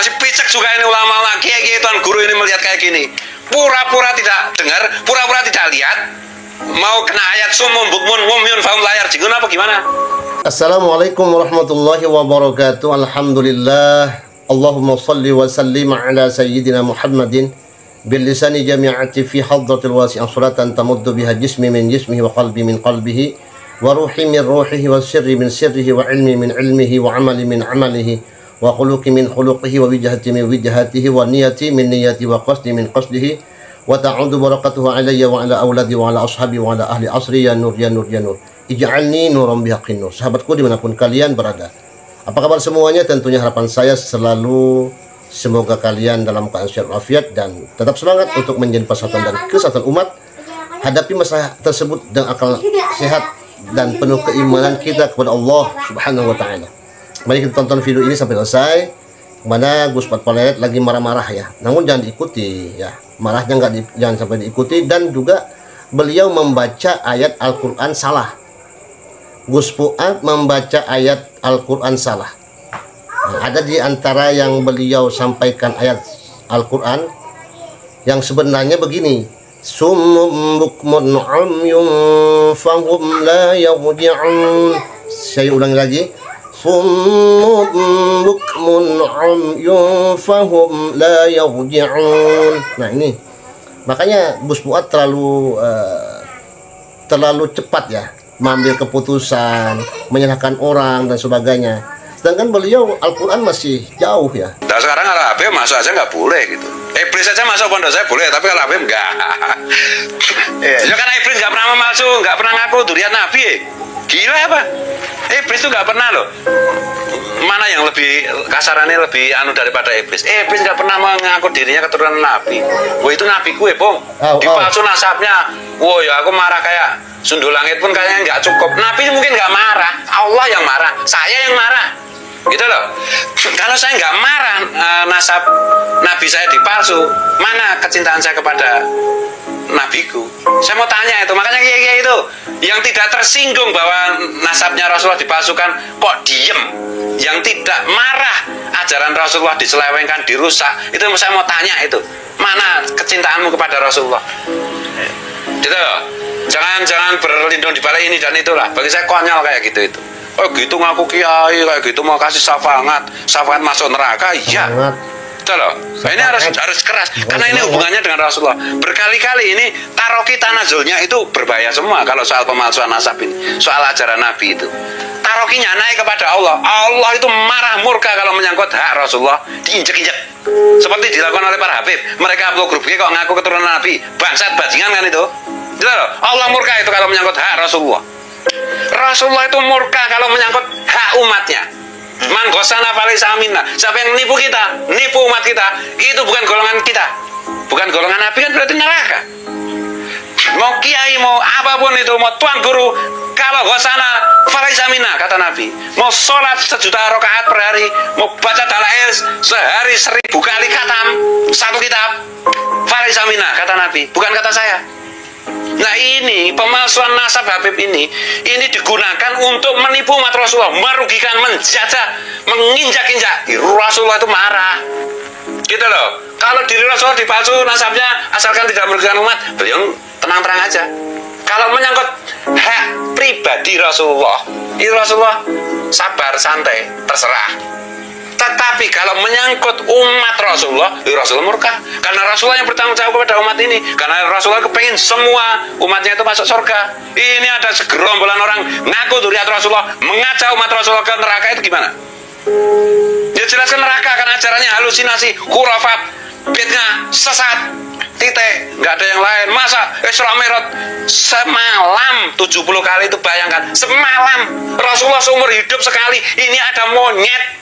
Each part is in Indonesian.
Masih picek juga ini ulama-ulama kiai-kiai tuan guru ini melihat kayak gini. Pura-pura tidak dengar, pura-pura tidak lihat. Mau kena ayat sumum bukmun mumyun faum layar jingun apa gimana? Assalamualaikum warahmatullahi wabarakatuh. Alhamdulillah. Allahumma salli wa sallim ala sayyidina Muhammadin bil lisani jami'ati fi hadratil wasi'ah suratan tamuddu biha jismi min jismihi wa qalbi min qalbihi wa ruhi min ruhihi wa sirri min sirrihi wa ilmi min ilmihi wa amali min amalihi wa khuluqi min khuluqihi wa wijhati min wijhatihi wa niyati min niyati wa qasdi min qasdihi wa ta'udu barakatuhu alayya wa ala awladi wa ala ashabi wa ala ahli asri ya nur ya nur ya nur ij'alni nuran bihaqqin nur. Sahabatku dimanapun kalian berada, apa kabar semuanya? Tentunya harapan saya selalu semoga kalian dalam keadaan sehat walafiat dan tetap semangat untuk menjadi persatuan dan kesatuan umat, hadapi masalah tersebut dengan akal sehat dan penuh keimanan kita kepada Allah Subhanahu wa taala. Mari kita tonton video ini sampai selesai. Mana Gus Patpalet lagi marah-marah ya. Namun jangan diikuti ya. Marahnya jangan sampai diikuti, dan juga beliau membaca ayat Al-Qur'an salah. Gus Fuad membaca ayat Al-Qur'an salah. Nah, ada di antara yang beliau sampaikan ayat Al-Qur'an yang sebenarnya begini. Summum bukmun umyun fahum la yarji'un. Saya ulangi lagi. Summum bukmun umyun fahum la yarji'un. Nah ini makanya Gus Fuad terlalu cepat ya mengambil keputusan, menyalahkan orang dan sebagainya. Sedangkan beliau Al-Quran masih jauh ya. Nah sekarang kalau Habib masuk aja nggak boleh gitu. Iblis saja masuk pondok saya boleh, tapi kalau Habib nggak. Ya kan Iblis nggak pernah memalsu, nggak pernah ngaku durian Nabi. Gila apa? Iblis itu nggak pernah loh. Mana yang lebih kasarannya lebih anu daripada Iblis? Iblis nggak pernah mengaku dirinya keturunan Nabi. Wah itu Nabi gue, Bong. Dipalsu nasabnya. Wah ya aku marah kayak sundul langit pun kayaknya nggak cukup. Nabi mungkin nggak marah, Allah yang marah, saya yang marah. Gitu loh. Kalau saya nggak marah nasab Nabi saya dipalsu, mana kecintaan saya kepada nabiku? Saya mau tanya itu. Makanya kiai itu yang tidak tersinggung bahwa nasabnya Rasulullah dipalsukan kok diem, yang tidak marah ajaran Rasulullah diselewengkan, dirusak, itu saya mau tanya itu, mana kecintaanmu kepada Rasulullah? Gitu loh. Jangan berlindung di balik ini dan itulah. Bagi saya konyol kayak gitu itu. Oh gitu ngaku kiai kayak gitu mau kasih syafaat masuk neraka, iya. Betul loh. Nah, ini harus keras karena ini hubungannya dengan Rasulullah. Berkali-kali ini taroki tanazulnya itu berbahaya semua kalau soal pemalsuan nasab ini, soal ajaran Nabi itu. Tarokinya naik kepada Allah. Allah itu marah murka kalau menyangkut hak Rasulullah diinjek-injek. Seperti dilakukan oleh para Habib. Mereka upload grup kok ngaku keturunan Nabi. Bangsat bajingan kan itu. Gitu loh. Allah murka itu kalau menyangkut hak Rasulullah. Rasulullah itu murka kalau menyangkut hak umatnya. Man ghosana falaysa minna. Siapa yang nipu kita, nipu umat kita, itu bukan golongan kita. Bukan golongan Nabi kan berarti neraka. Mau kiai, mau apapun itu, mau tuan guru, kalau ghosana falaysa minna kata Nabi. Mau sholat 1.000.000 rakaat per hari, mau baca dalail sehari 1000 kali khatam satu kitab, falaysa minna kata Nabi, bukan kata saya. Nah ini pemalsuan nasab Habib ini digunakan untuk menipu umat Rasulullah, merugikan, menjajah, menginjak-injak. Rasulullah itu marah, gitu loh. Kalau diri Rasulullah dipalsu nasabnya, asalkan tidak merugikan umat, beliau tenang-tenang aja. Kalau menyangkut hak pribadi Rasulullah, itu Rasulullah sabar, santai, terserah. Tetapi kalau menyangkut umat Rasulullah, Rasulullah murka. Karena Rasulullah yang bertanggung jawab kepada umat ini. Karena Rasulullah kepengen semua umatnya itu masuk surga. Ini ada segerombolan orang ngaku duriat Rasulullah, mengajak umat Rasulullah ke neraka, itu gimana? Ya jelas ke neraka, karena ajarannya halusinasi, khurafat, bid'ah, sesat, titik, nggak ada yang lain. Masa Isra Mi'raj semalam 70 kali itu, bayangkan, semalam. Rasulullah seumur hidup sekali, ini ada monyet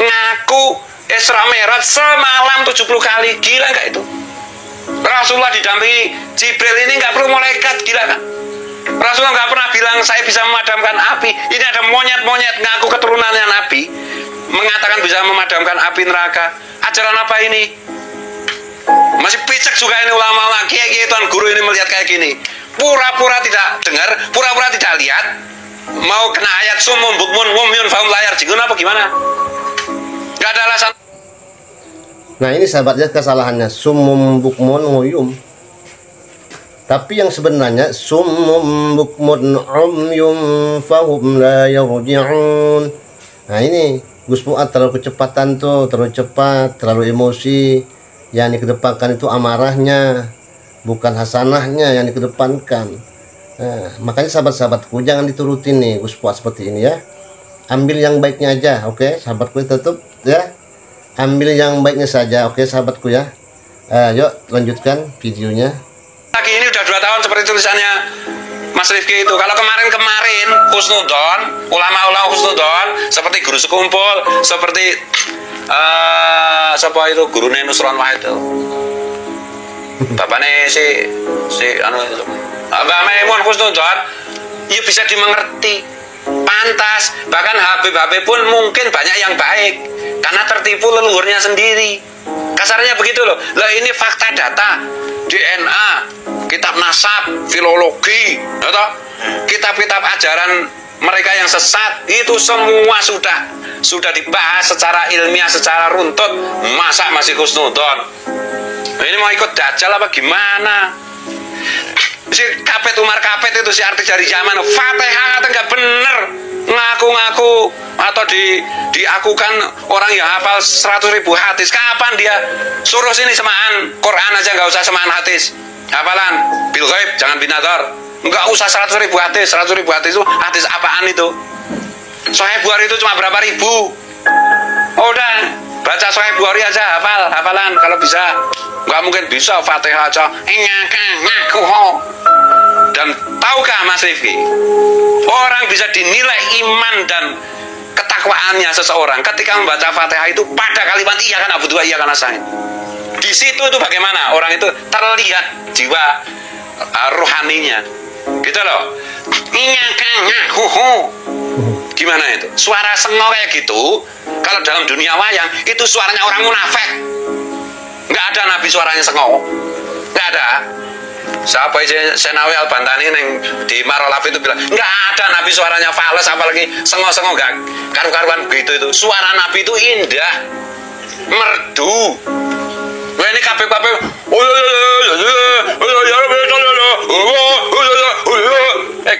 ngaku Isra Mi'raj semalam 70 kali. Gila nggak itu? Rasulullah didampingi Jibril, ini nggak perlu malaikat, gila kan? Rasulullah nggak pernah bilang saya bisa memadamkan api. Ini ada monyet-monyet ngaku keturunannya Nabi, mengatakan bisa memadamkan api neraka. Ajaran apa ini? Masih picek juga ini ulama-ulama kiai-kiai tuan guru ini melihat kayak gini. Pura-pura tidak dengar, pura-pura tidak lihat. Mau kena ayat sumum bukmun mumyun faum layar jingun apa gimana? Gak ada alasan. Nah ini sahabatnya kesalahannya, summum bukmun nguyum. Tapi yang sebenarnya summum bukmun umyum fahum la yarji'un. Nah ini Gus Fuad terlalu kecepatan tuh, terlalu cepat, terlalu emosi. Yang dikedepankan itu amarahnya, bukan hasanahnya yang dikedepankan. Nah, makanya sahabat-sahabatku jangan diturutin nih Gus Fuad seperti ini ya. Ambil yang baiknya aja, oke sahabatku, tetap ya. Ambil yang baiknya saja, oke sahabatku ya. Yuk lanjutkan videonya. Lagi ini udah 2 tahun seperti tulisannya Mas Rifki itu. Kalau kemarin husnudon, ulama-ulama husnudon seperti guru sekumpul, seperti siapa itu guru Nusron Wahid itu. Bapaknya si Mbak Maimun husnudon, ya bisa dimengerti, pantas. Bahkan Habib pun mungkin banyak yang baik karena tertipu leluhurnya sendiri. Kasarnya begitu loh. Lah ini fakta data, DNA, kitab nasab, filologi, atau kitab-kitab ajaran mereka yang sesat itu semua sudah dibahas secara ilmiah, secara runtut. Masa masih husnudon? Ini mau ikut dajjal apa gimana? Si Umar Kapet itu si artis dari zaman Fatihah nggak bener, ngaku-ngaku atau diakukan orang yang hafal 100.000 hadis. Kapan dia suruh sini semaan Quran aja, nggak usah semaan hadis, hafalan bil ghaib, jangan binadar, nggak usah 100.000 hadis. 100.000 hadis itu hadis apaan itu? Sahih Bukhari itu cuma berapa ribu? Udah baca Sahih Bukhari aja, hafalan kalau bisa. Nggak mungkin bisa Fatihah aja ngaku. Dan tahukah Mas Rifki, orang bisa dinilai iman dan ketakwaannya seseorang ketika membaca Fatihah itu pada kalimat iya kan abu dua iya kan asain. Di situ itu bagaimana orang itu terlihat jiwa rohaninya, gitu loh. Gimana itu? Suara sengok kayak gitu, kalau dalam dunia wayang itu suaranya orang munafik. Nggak ada nabi suaranya sengok, nggak ada. Siapa Senawi Al-Bantani yang di Marolaf itu bilang nggak ada nabi suaranya fales, apalagi sengok-sengok, nggak karu-karuan begitu. Itu suara nabi itu indah, merdu. Wah ini KPP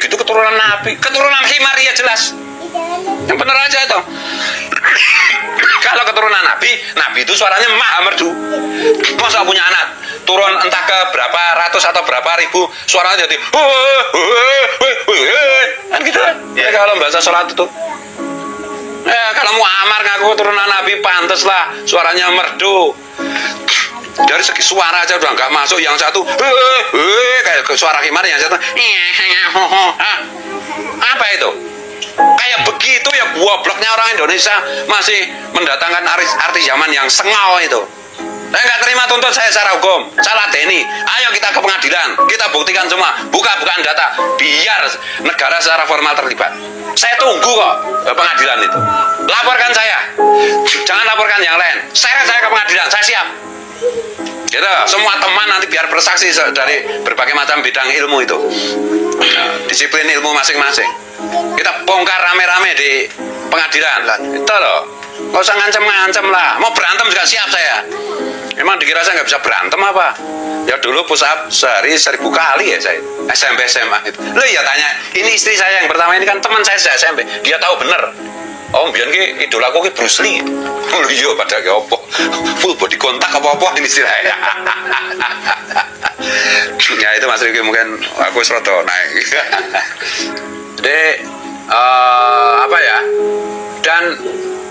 gitu keturunan nabi, keturunan Himaria jelas. Yang bener aja itu. Kalau keturunan nabi itu suaranya maha merdu. Masa punya anak turun entah ke berapa ratus atau berapa ribu, suaranya jadi kan gitu kan. Ya kalau bahasa sholat itu. Kalau Muammar ngaku keturunan nabi, pantas lah suaranya merdu. Dari segi suara aja udah nggak masuk. Yang satu kayak suara himar, yang satu apa itu? Kayak begitu ya gobloknya orang Indonesia masih mendatangkan artis zaman yang sengau itu. Saya nggak terima, tuntut saya secara hukum, salah Deni. Ayo kita ke pengadilan, kita buktikan semua, bukaan data, biar negara secara formal terlibat. Saya tunggu kok pengadilan itu. Laporkan saya, jangan laporkan yang lain. Saya ke pengadilan, saya siap. Gitu, semua teman nanti biar bersaksi dari berbagai macam bidang ilmu itu, disiplin ilmu masing-masing. Kita bongkar rame-rame di pengadilan, itu loh. Nggak usah ngancem-ngancem lah. Mau berantem juga siap saya. Emang dikira saya nggak bisa berantem apa? Ya dulu push up sehari 1000 kali ya saya. SMP SMA itu. Lo ya tanya, ini istri saya yang pertama ini kan teman saya sejak SMP. Dia tahu bener. Oh, biar ki idolaku ki Bruce Lee. Oh iya, pada ki opo. Full body kontak apa-apa ini istilahnya. Ya itu Mas Rifki mungkin aku seroto naik. Jadi apa ya? Dan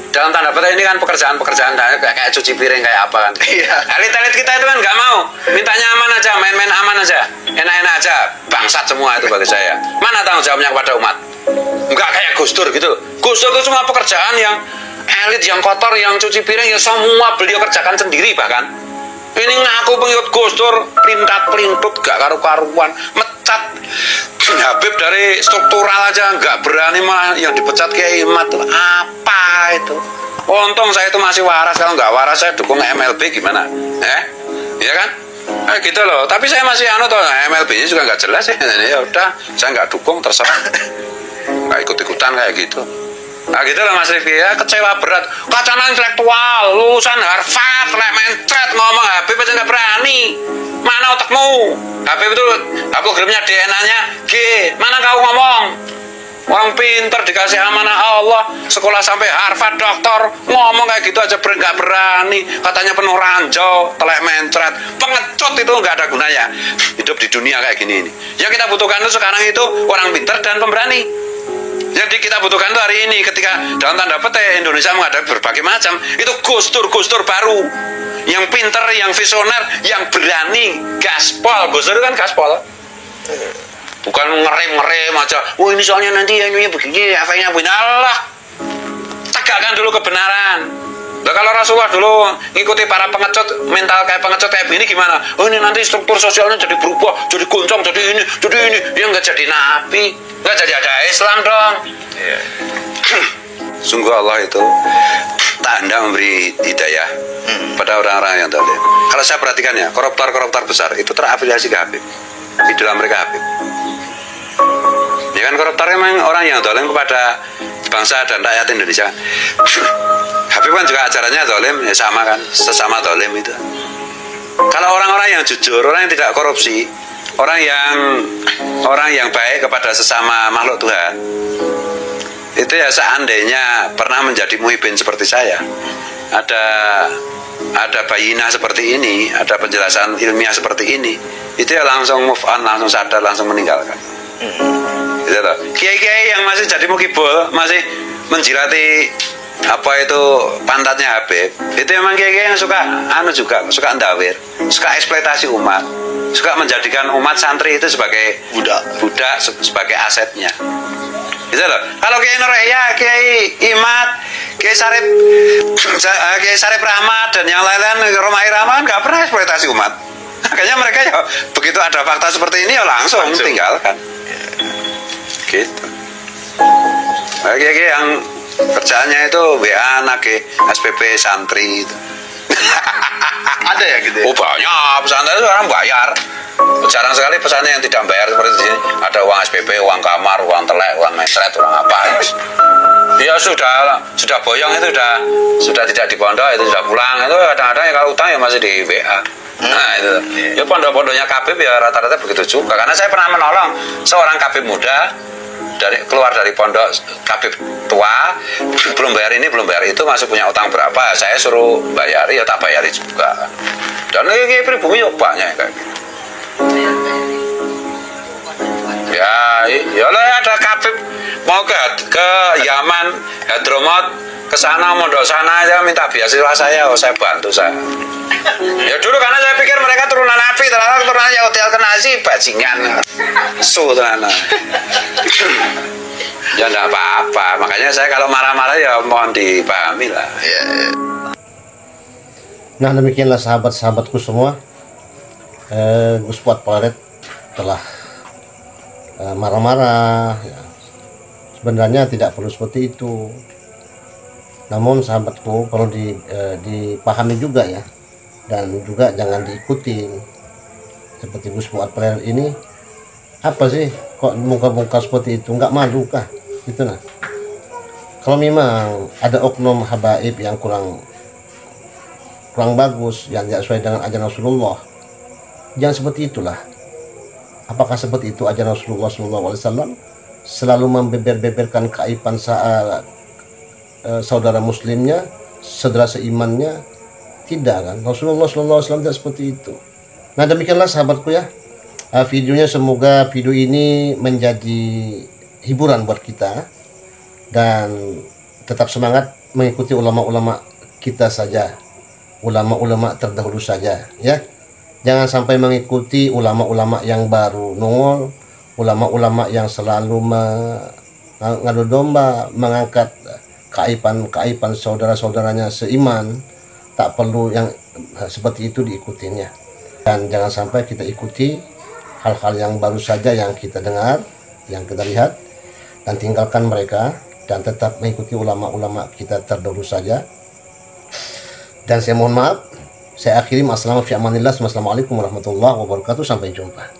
dalam tanda petik ini kan pekerjaan kayak cuci piring kayak apa kan. Iya. Elit-elit kita itu kan nggak mau, mintanya aman aja, main-main aman aja, enak-enak aja, bangsat semua itu bagi saya. Mana tanggung jawabnya kepada umat? Nggak kayak Gus Dur gitu. Gus Dur itu cuma pekerjaan yang elit, yang kotor, yang cuci piring ya semua beliau kerjakan sendiri bahkan. Ini ngaku pengikut Gus Dur, pelintat-pelintut gak karu-karuan, mecat Habib dari struktural aja nggak berani, malah yang dipecat Kiai Imad apa itu. Untung saya itu masih waras, kalau nggak waras saya dukung MLB gimana, ya kan? Gitu loh. Tapi saya masih tuh MLB-nya juga nggak jelas ya. Ya udah, saya nggak dukung, terserah, nggak ikut-ikutan kayak gitu. Nah gitu lah Mas Rifki ya, kecewa berat. Kacana intelektual, lulusan Harvard, lek mencret ngomong Habib aja nggak berani. Mana otakmu? Habib itu hapogramnya DNA-nya G. Mana kau ngomong? Orang pinter dikasih amanah Allah, sekolah sampai Harvard, doktor, ngomong kayak gitu aja nggak berani. Katanya penuh ranjau, telek mencret, pengecut itu nggak ada gunanya. Hidup di dunia kayak gini ini. Yang kita butuhkan itu sekarang itu orang pinter dan pemberani. Jadi kita butuhkan itu hari ini ketika dalam tanda petik Indonesia menghadapi berbagai macam, itu gustur baru. Yang pinter, yang visioner, yang berani, gaspol. Gustur itu kan gaspol. Bukan ngerem aja. Oh ini soalnya nanti yang begini, efeknya begini. Allah, tegakkan dulu kebenaran. Nah, kalau Rasulullah dulu ngikuti para pengecut, mental kayak pengecut kayak begini gimana? Oh ini nanti struktur sosialnya jadi berubah, jadi goncang, jadi ini. Ya nggak jadi nabi, nggak jadi ada Islam dong. Sungguh Allah itu tak hendak memberi hidayah pada orang-orang yang zalim. Kalau saya perhatikan ya, koruptor besar itu terafiliasi ke Habib. Idola mereka Habib. Ya kan koruptor memang orang yang zalim kepada bangsa dan rakyat Indonesia. Habib kan juga ajarannya zalim, ya sama kan, sesama zalim itu. Kalau orang-orang yang jujur, orang yang tidak korupsi, orang yang baik kepada sesama makhluk Tuhan, itu ya seandainya pernah menjadi muhibin seperti saya, ada bayinah seperti ini, ada penjelasan ilmiah seperti ini, itu ya langsung move on, langsung sadar, langsung meninggalkan. Gitu loh. Kiai-kiai yang masih jadi mukibul, masih menjilati apa itu pantatnya Habib, itu memang kiai-kiai yang suka suka ndawir, suka eksploitasi umat, suka menjadikan umat santri itu sebagai budak sebagai asetnya. Gitu loh. Kalau Kiai Nurhaya, Kiai Imat, Kiai Sarip Rahmat dan yang lain-lain Romai Rahman nggak pernah eksploitasi umat. Makanya mereka ya begitu ada fakta seperti ini ya langsung tinggalkan. Gitu. Kiai yang kerjaannya itu WA nagih SPP santri itu. Ada ya gitu ya? Oh banyak, pesantren itu orang bayar. Jarang sekali pesantren yang tidak bayar seperti ini. Ada uang SPP, uang kamar, uang telek, uang mesret, uang apa. Ya sudah boyong itu sudah tidak di pondok, itu sudah pulang. Itu kadang-kadang ya kalau utang ya masih di WA. Nah itu. Ya pondok-pondoknya Kabib ya rata-rata begitu juga. Karena saya pernah menolong seorang Kabib muda keluar dari pondok Kabib tua, belum bayar ini belum bayar itu, masih punya utang berapa, saya suruh bayari ya tak bayari juga. Dan ini pribumi banyak kayak gitu. Ya lah ada Kabib mau ke Yaman, Hadramut, ke sana mondok sana aja minta beasiswa saya, saya bantu saya. Ya dulu karena saya pikir mereka turunan Nabi, ternyata turunan Yahudi Al-Nasi bajingan. Ternyata. Ya enggak apa-apa, makanya saya kalau marah-marah ya mohon dipahami lah. Nah demikianlah sahabat-sahabatku semua, Gus Fuad Paret telah marah-marah ya. Sebenarnya tidak perlu seperti itu, namun sahabatku perlu dipahami juga ya, dan juga jangan diikuti seperti Gus Fuad Paret ini. Apa sih kok muka-muka seperti itu, nggak malu kah gitu. Nah kalau memang ada oknum habaib yang kurang bagus, yang tidak sesuai dengan ajaran Rasulullah, jangan seperti itulah. Apakah seperti itu ajaran Rasulullah SAW selalu membeber-beberkan keaiban saudara muslimnya, saudara seimannya? Tidak kan, Rasulullah SAW tidak seperti itu. Nah demikianlah sahabatku ya, videonya, semoga video ini menjadi hiburan buat kita dan tetap semangat mengikuti ulama-ulama kita saja, ulama-ulama terdahulu saja ya. Jangan sampai mengikuti ulama-ulama yang baru nongol, ulama-ulama yang selalu mengadu domba, mengangkat keaiban saudara-saudaranya seiman. Tak perlu yang seperti itu diikutinya, dan jangan sampai kita ikuti hal-hal yang baru saja yang kita dengar, yang kita lihat, dan tinggalkan mereka dan tetap mengikuti ulama-ulama kita terdahulu saja. Dan saya mohon maaf, saya akhiri. Assalamualaikum warahmatullahi wabarakatuh. Sampai jumpa.